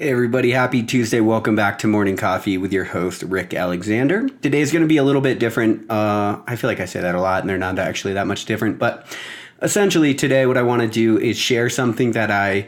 Hey everybody, happy Tuesday. Welcome back to Morning Coffee with your host, Rick Alexander. Today's going to be a little bit different. I feel like I say that a lot and they're not actually that much different. But essentially today what I want to do is share something that I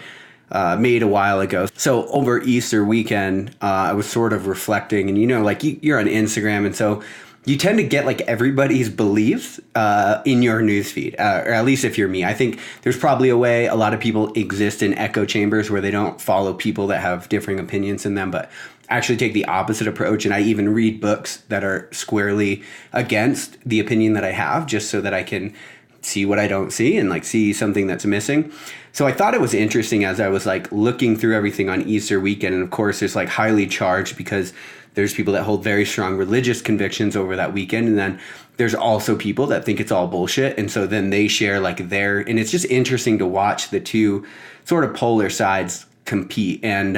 made a while ago. So over Easter weekend, I was sort of reflecting and you're on Instagram and so you tend to get like everybody's beliefs in your newsfeed, or at least if you're me. I think there's probably a way a lot of people exist in echo chambers where they don't follow people that have differing opinions in them, but actually take the opposite approach. And I even read books that are squarely against the opinion that I have, just so that I can see what I don't see and like see something that's missing. So I thought it was interesting as I was like looking through everything on Easter weekend. And of course, there's like highly charged because there's people that hold very strong religious convictions over that weekend. And then there's also people that think it's all bullshit. And so then they share like and it's just interesting to watch the two sort of polar sides compete. And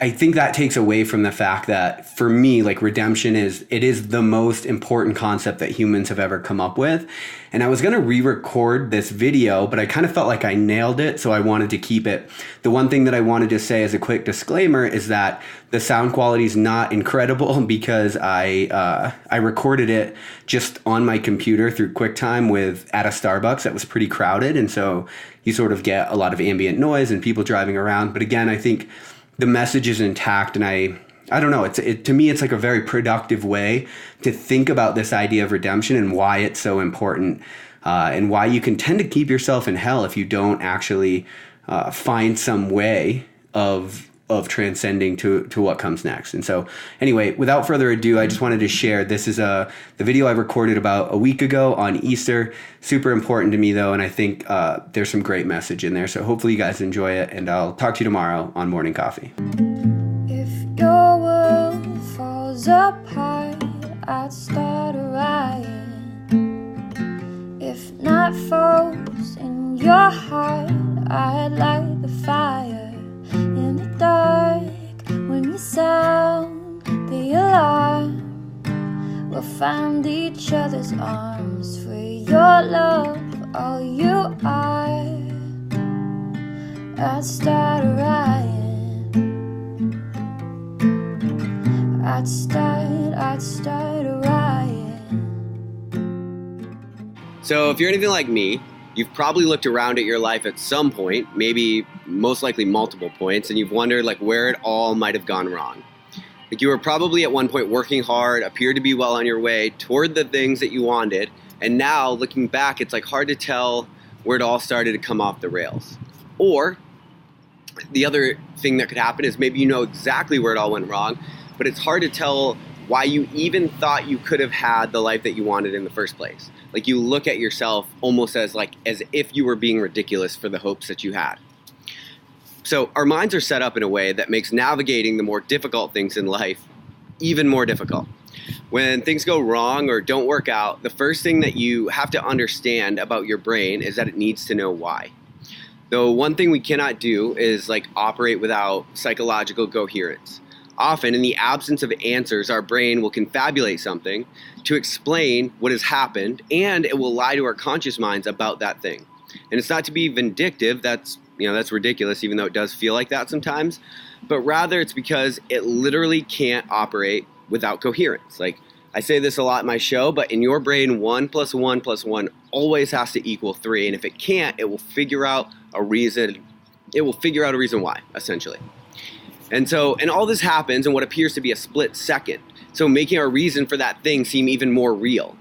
I think that takes away from the fact that for me, like redemption is the most important concept that humans have ever come up with. And I was going to re-record this video, but I kind of felt like I nailed it. So I wanted to keep it. The one thing that I wanted to say as a quick disclaimer is that the sound quality is not incredible because I recorded it just on my computer through QuickTime at a Starbucks that was pretty crowded. And so you sort of get a lot of ambient noise and people driving around. But again, I think the message is intact, and I don't know. To me, it's like a very productive way to think about this idea of redemption and why it's so important, and why you can tend to keep yourself in hell if you don't actually find some way of transcending to what comes next. And so, anyway, without further ado, I just wanted to share. This is the video I recorded about a week ago on Easter. Super important to me, though, and I think there's some great message in there. So hopefully you guys enjoy it, and I'll talk to you tomorrow on Morning Coffee. If your world falls apart, I'd start a riot. If not foes in your heart, I'd light the fire. In the dark, when you sound the alarm, we'll find each other's arms. For your love, all you are, I'd start a riot. I'd start a riot. So if you're anything like me, you've probably looked around at your life at some point, maybe most likely multiple points, and you've wondered like where it all might have gone wrong. Like you were probably at one point working hard, appeared to be well on your way toward the things that you wanted, and now looking back, it's like hard to tell where it all started to come off the rails. Or the other thing that could happen is maybe you know exactly where it all went wrong, but it's hard to tell why you even thought you could have had the life that you wanted in the first place. Like you look at yourself almost as if you were being ridiculous for the hopes that you had. So our minds are set up in a way that makes navigating the more difficult things in life even more difficult. When things go wrong or don't work out, the first thing that you have to understand about your brain is that it needs to know why. Though one thing we cannot do is operate without psychological coherence. Often, in the absence of answers, our brain will confabulate something to explain what has happened, and it will lie to our conscious minds about that thing. And it's not to be vindictive, that's ridiculous, even though it does feel like that sometimes, but rather it's because it literally can't operate without coherence. I say this a lot in my show, but in your brain, 1 + 1 + 1 always has to equal 3, and if it can't, it will figure out a reason why, essentially. And all this happens in what appears to be a split second, so making our reason for that thing seem even more real.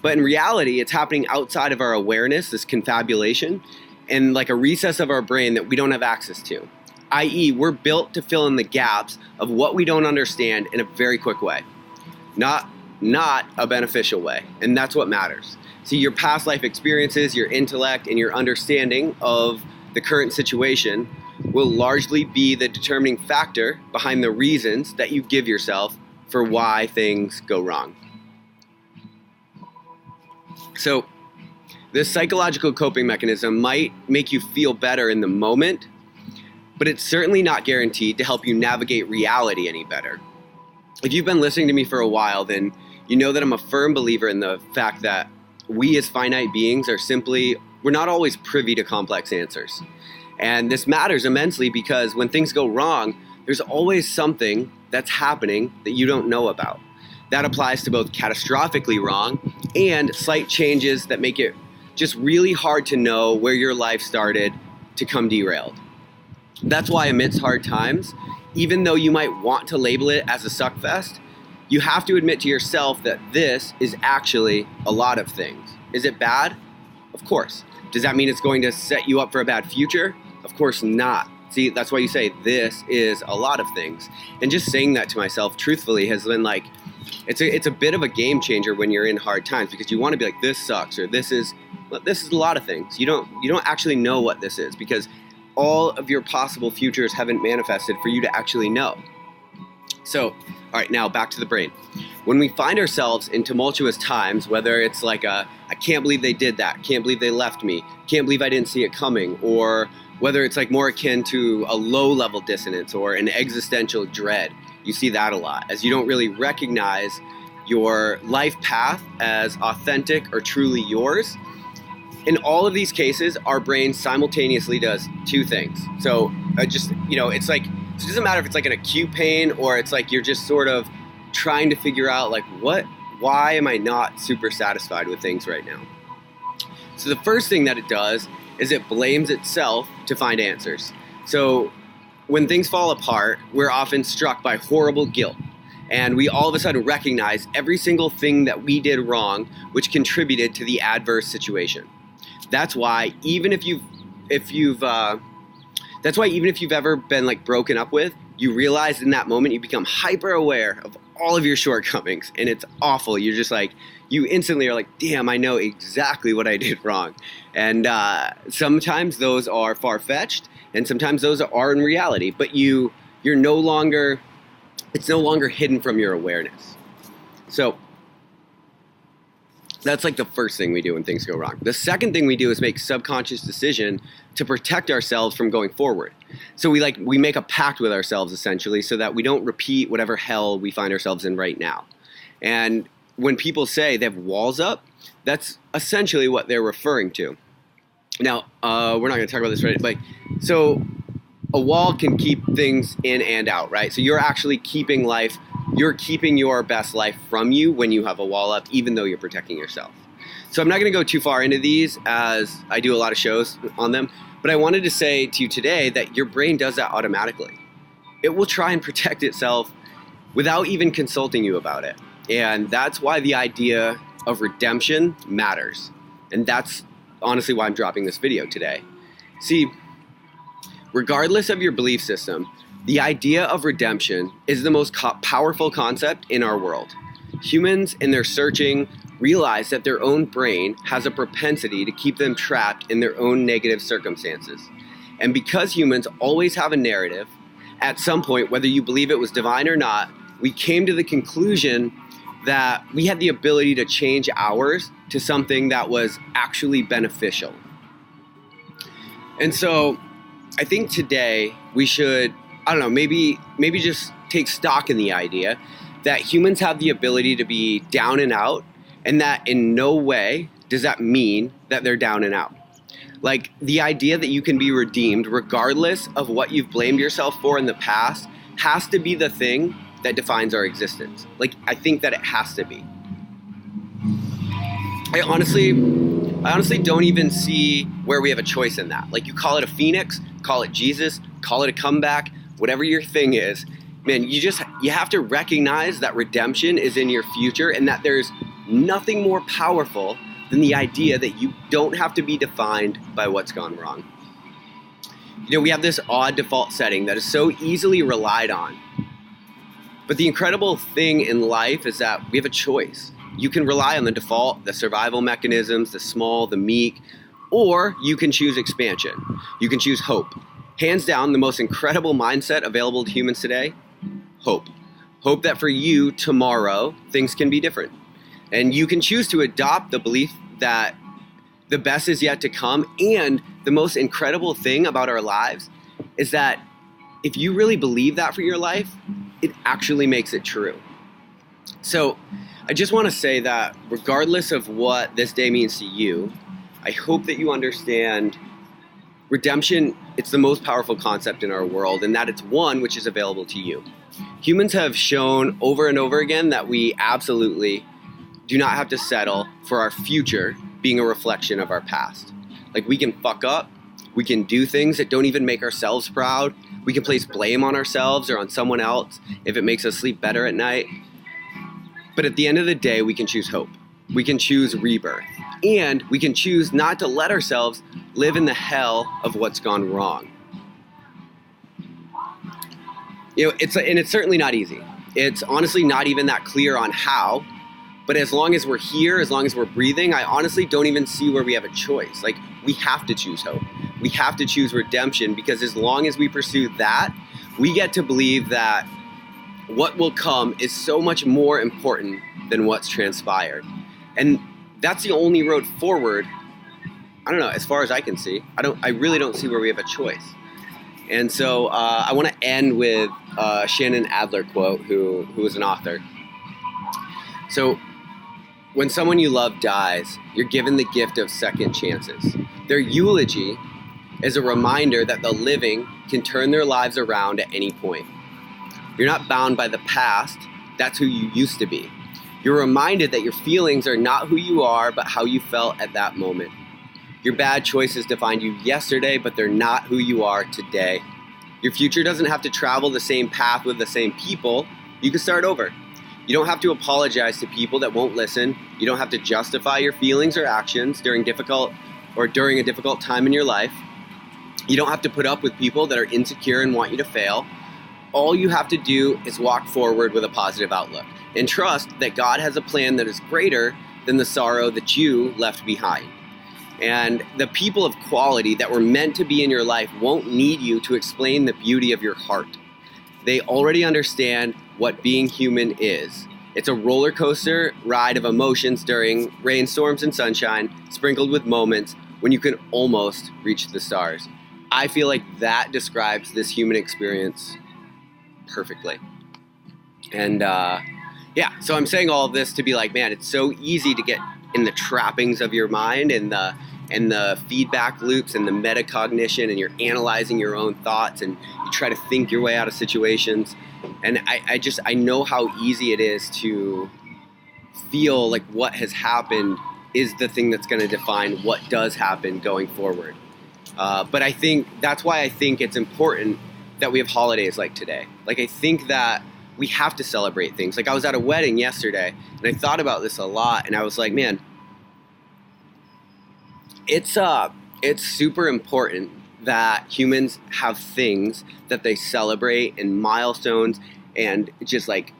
But in reality, it's happening outside of our awareness, this confabulation, and like a recess of our brain that we don't have access to. I.e., we're built to fill in the gaps of what we don't understand in a very quick way. Not a beneficial way, and that's what matters. See, your past life experiences, your intellect, and your understanding of the current situation will largely be the determining factor behind the reasons that you give yourself for why things go wrong. So, this psychological coping mechanism might make you feel better in the moment, but it's certainly not guaranteed to help you navigate reality any better. If you've been listening to me for a while, then you know that I'm a firm believer in the fact that we as finite beings we're not always privy to complex answers. And this matters immensely because when things go wrong, there's always something that's happening that you don't know about. That applies to both catastrophically wrong and slight changes that make it just really hard to know where your life started to come derailed. That's why amidst hard times, even though you might want to label it as a suckfest, you have to admit to yourself that this is actually a lot of things. Is it bad? Of course. Does that mean it's going to set you up for a bad future? Of course not. See, that's why you say this is a lot of things. And just saying that to myself truthfully has been like, it's a bit of a game changer when you're in hard times, because you want to be like, this sucks, or this is a lot of things. You don't actually know what this is, because all of your possible futures haven't manifested for you to actually know. So, all right, now back to the brain. When we find ourselves in tumultuous times, whether it's like I can't believe they did that, can't believe they left me, can't believe I didn't see it coming, or whether it's like more akin to a low-level dissonance or an existential dread, you see that a lot, as you don't really recognize your life path as authentic or truly yours. In all of these cases, our brain simultaneously does two things. So it's like, it doesn't matter if it's like an acute pain or it's like you're just sort of trying to figure out like, why am I not super satisfied with things right now? So the first thing that it does is it blames itself to find answers. So when things fall apart, we're often struck by horrible guilt. And we all of a sudden recognize every single thing that we did wrong, which contributed to the adverse situation. That's why even if you've ever been like broken up with, you realize in that moment you become hyper aware of all of your shortcomings, and it's awful. You're just like, you instantly are like, damn, I know exactly what I did wrong. And sometimes those are far-fetched, and sometimes those are in reality, but it's no longer hidden from your awareness. So that's like the first thing we do when things go wrong. The second thing we do is make subconscious decision to protect ourselves from going forward. So we make a pact with ourselves essentially so that we don't repeat whatever hell we find ourselves in right now. And when people say they have walls up, that's essentially what they're referring to. Now, we're not going to talk about this right, but so a wall can keep things in and out, right? So you're actually keeping your best life from you when you have a wall up, even though you're protecting yourself. So I'm not going to go too far into these, as I do a lot of shows on them, but I wanted to say to you today that your brain does that automatically. It will try and protect itself without even consulting you about it. And that's why the idea of redemption matters. And that's honestly why I'm dropping this video today. See, regardless of your belief system, the idea of redemption is the most powerful concept in our world. Humans, in their searching, realize that their own brain has a propensity to keep them trapped in their own negative circumstances. And because humans always have a narrative, at some point, whether you believe it was divine or not, we came to the conclusion that we had the ability to change ours to something that was actually beneficial. And so I think today we should, maybe just take stock in the idea that humans have the ability to be down and out, and that in no way does that mean that they're down and out. Like, the idea that you can be redeemed regardless of what you've blamed yourself for in the past has to be the thing that defines our existence. Like, I think that it has to be. I honestly don't even see where we have a choice in that. Like, you call it a phoenix, call it Jesus, call it a comeback, whatever your thing is, man, you have to recognize that redemption is in your future, and that there's nothing more powerful than the idea that you don't have to be defined by what's gone wrong. We have this odd default setting that is so easily relied on. But the incredible thing in life is that we have a choice. You can rely on the default, the survival mechanisms, the small, the meek, or you can choose expansion. You can choose hope. Hands down, the most incredible mindset available to humans today, hope. Hope that for you tomorrow, things can be different. And you can choose to adopt the belief that the best is yet to come. And the most incredible thing about our lives is that if you really believe that for your life, it actually makes it true. So I just want to say that regardless of what this day means to you, I hope that you understand redemption, it's the most powerful concept in our world, and that it's one which is available to you. Humans have shown over and over again that we absolutely do not have to settle for our future being a reflection of our past. Like, we can fuck up, we can do things that don't even make ourselves proud, we can place blame on ourselves or on someone else if it makes us sleep better at night. But at the end of the day, we can choose hope. We can choose rebirth. And we can choose not to let ourselves live in the hell of what's gone wrong. You know, it's certainly not easy. It's honestly not even that clear on how. But as long as we're here, as long as we're breathing, I honestly don't even see where we have a choice. Like, we have to choose hope. We have to choose redemption, because as long as we pursue that, we get to believe that what will come is so much more important than what's transpired. And that's the only road forward. I don't know, as far as I can see. I really don't see where we have a choice. And so I want to end with a Shannon Adler quote, who was an author. So, when someone you love dies, you're given the gift of second chances. Their eulogy is a reminder that the living can turn their lives around at any point. You're not bound by the past. That's who you used to be. You're reminded that your feelings are not who you are, but how you felt at that moment. Your bad choices defined you yesterday, but they're not who you are today. Your future doesn't have to travel the same path with the same people. You can start over. You don't have to apologize to people that won't listen. You don't have to justify your feelings or actions during a difficult time in your life. You don't have to put up with people that are insecure and want you to fail. All you have to do is walk forward with a positive outlook and trust that God has a plan that is greater than the sorrow that you left behind. And the people of quality that were meant to be in your life won't need you to explain the beauty of your heart. They already understand what being human is. It's a roller coaster ride of emotions during rainstorms and sunshine, sprinkled with moments when you can almost reach the stars. I feel like that describes this human experience perfectly. And so I'm saying all of this to be like, man, it's so easy to get in the trappings of your mind and the feedback loops and the metacognition, and you're analyzing your own thoughts and you try to think your way out of situations. And I know how easy it is to feel like what has happened is the thing that's going to define what does happen going forward. But I think that's why I think it's important that we have holidays like today. Like, I think that we have to celebrate things. Like, I was at a wedding yesterday and I thought about this a lot, and I was like, man, it's super important that humans have things that they celebrate and milestones, and just like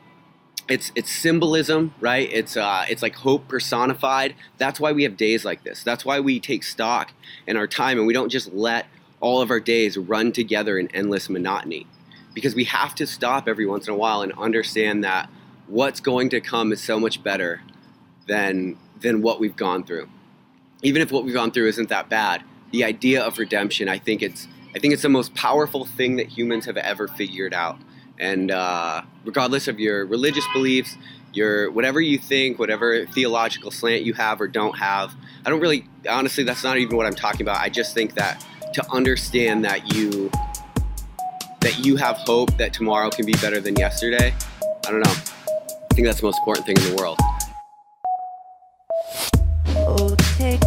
it's symbolism, right? It's like hope personified. That's why we have days like this. That's why we take stock in our time and we don't just let all of our days run together in endless monotony, because we have to stop every once in a while and understand that what's going to come is so much better than what we've gone through. Even if what we've gone through isn't that bad, the idea of redemption, I think it's the most powerful thing that humans have ever figured out. And regardless of your religious beliefs, your whatever you think, whatever theological slant you have or don't have, honestly, that's not even what I'm talking about. I just think that to understand that you have hope that tomorrow can be better than yesterday, I don't know. I think that's the most important thing in the world. Oh, take